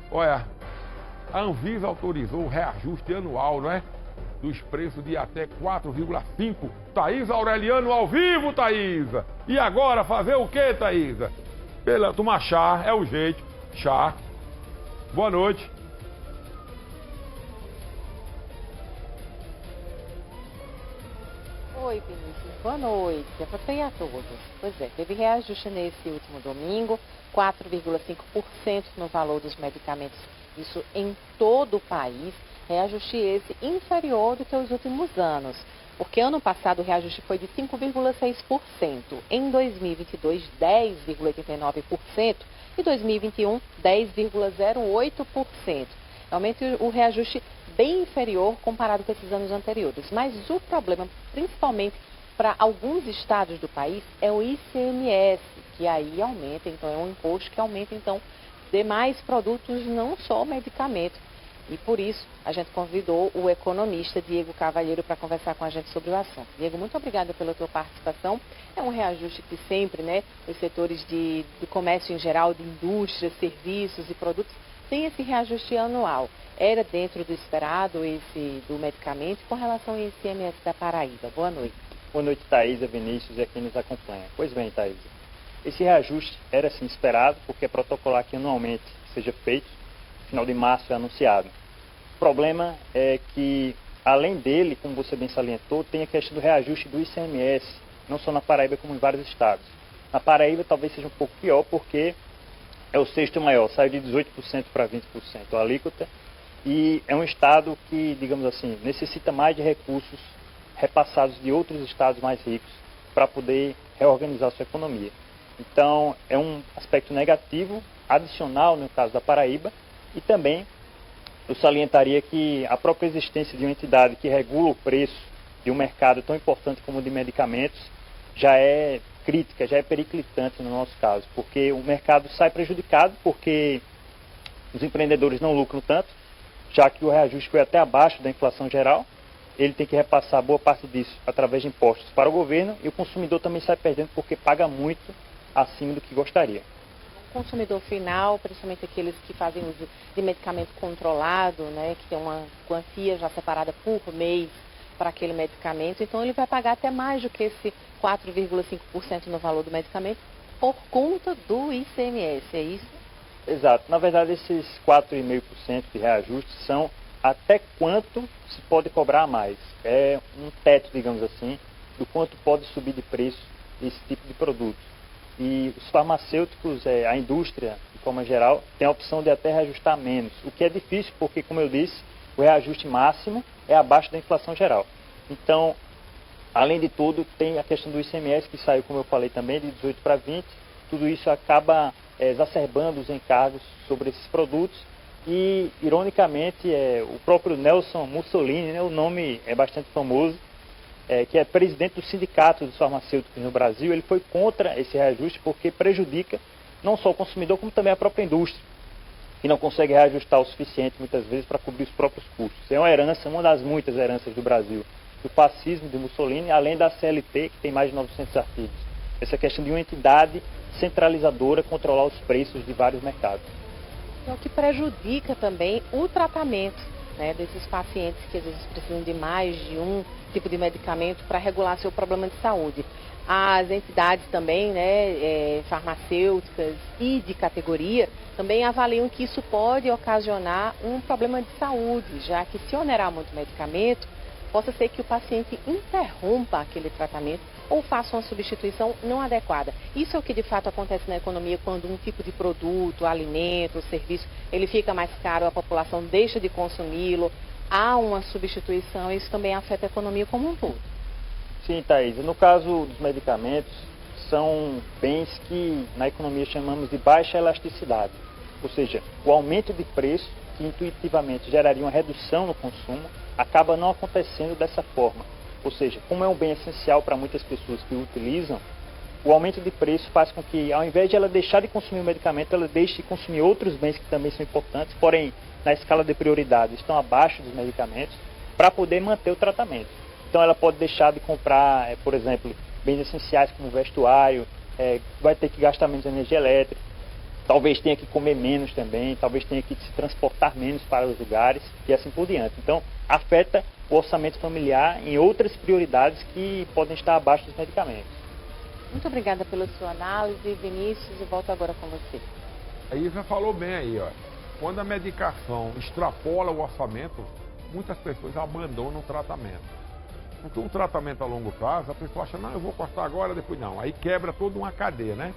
Olha, a Anvisa autorizou o reajuste anual, não é? Dos preços de até 4,5. Thaisa Aureliano ao vivo, Thaisa! E agora fazer o que, Thaisa? Tomar chá, é o jeito. Chá. Boa noite. Oi, Vinícius. Boa noite. A você e a todos. Pois é, teve reajuste nesse último domingo, 4,5% no valor dos medicamentos. Isso em todo o país. Reajuste esse inferior do que os últimos anos. Porque ano passado o reajuste foi de 5,6%. Em 2022, 10,89%. E 2021, 10,08%. Realmente o reajuste bem inferior comparado com esses anos anteriores. Mas o problema, principalmente para alguns estados do país, é o ICMS, que aí aumenta, então é um imposto que aumenta, então, demais produtos, não só medicamentos. E por isso a gente convidou o economista Diego Cavalheiro para conversar com a gente sobre o assunto. Diego, muito obrigada pela tua participação. É um reajuste que sempre, né, os setores do comércio em geral, de indústria, serviços e produtos, tem esse reajuste anual. Era dentro do esperado esse do medicamento com relação ao ICMS da Paraíba. Boa noite. Boa noite, Thaisa, Vinícius e a quem nos acompanha. Pois bem, Thaisa, esse reajuste era sim esperado, porque é protocolar que anualmente seja feito, final de março é anunciado. O problema é que, além dele, como você bem salientou, tem a questão do reajuste do ICMS, não só na Paraíba como em vários estados. Na Paraíba talvez seja um pouco pior, porque é o sexto maior, saiu de 18% para 20% a alíquota, e é um estado que, digamos assim, necessita mais de recursos repassados de outros estados mais ricos para poder reorganizar sua economia. Então, é um aspecto negativo, adicional no caso da Paraíba, e também eu salientaria que a própria existência de uma entidade que regula o preço de um mercado tão importante como o de medicamentos já é crítica, já é periclitante no nosso caso, porque o mercado sai prejudicado porque os empreendedores não lucram tanto, já que o reajuste foi até abaixo da inflação geral, ele tem que repassar boa parte disso através de impostos para o governo e o consumidor também sai perdendo porque paga muito acima do que gostaria. O consumidor final, principalmente aqueles que fazem uso de medicamento controlado, né, que tem uma quantia já separada por mês para aquele medicamento, então ele vai pagar até mais do que esse 4,5% no valor do medicamento por conta do ICMS, é isso? Exato. Na verdade, esses 4,5% de reajuste são até quanto se pode cobrar a mais. É um teto, digamos assim, do quanto pode subir de preço esse tipo de produto. E os farmacêuticos, a indústria, de forma geral, tem a opção de até reajustar menos, o que é difícil porque, como eu disse, o reajuste máximo é abaixo da inflação geral. Então, além de tudo, tem a questão do ICMS, que saiu, como eu falei também, de 18 para 20. Tudo isso acaba exacerbando os encargos sobre esses produtos. E, ironicamente, o próprio Nelson Mussolini, né, o nome é bastante famoso, que é presidente do Sindicato dos Farmacêuticos no Brasil, ele foi contra esse reajuste porque prejudica não só o consumidor, como também a própria indústria, que não consegue reajustar o suficiente, muitas vezes, para cobrir os próprios custos. É uma herança, uma das muitas heranças do Brasil, do fascismo de Mussolini, além da CLT, que tem mais de 900 artigos. Essa questão de uma entidade centralizadora controlar os preços de vários mercados. É o que prejudica também o tratamento, né, desses pacientes que às vezes precisam de mais de um tipo de medicamento para regular seu problema de saúde. As entidades também, né, farmacêuticas e de categoria, também avaliam que isso pode ocasionar um problema de saúde, já que se onerar muito o medicamento, possa ser que o paciente interrompa aquele tratamento ou faça uma substituição não adequada. Isso é o que de fato acontece na economia quando um tipo de produto, alimento, serviço, ele fica mais caro, a população deixa de consumi-lo, há uma substituição, isso também afeta a economia como um todo. Sim, Thaís. No caso dos medicamentos, são bens que na economia chamamos de baixa elasticidade. Ou seja, o aumento de preço, que intuitivamente geraria uma redução no consumo, acaba não acontecendo dessa forma. Ou seja, como é um bem essencial para muitas pessoas que o utilizam, o aumento de preço faz com que, ao invés de ela deixar de consumir o medicamento, ela deixe de consumir outros bens que também são importantes, porém, na escala de prioridade, estão abaixo dos medicamentos, para poder manter o tratamento. Então, ela pode deixar de comprar, por exemplo, bens essenciais como vestuário, vai ter que gastar menos energia elétrica. talvez tenha que comer menos também, talvez tenha que se transportar menos para os lugares e assim por diante. Então, afeta o orçamento familiar em outras prioridades que podem estar abaixo dos medicamentos. Muito obrigada pela sua análise, Vinícius, e volto agora com você. A Isa falou bem aí, ó. Quando a medicação extrapola o orçamento, muitas pessoas abandonam o tratamento. Porque um tratamento a longo prazo, a pessoa acha, não, eu vou cortar agora, depois não. Aí quebra toda uma cadeia, né?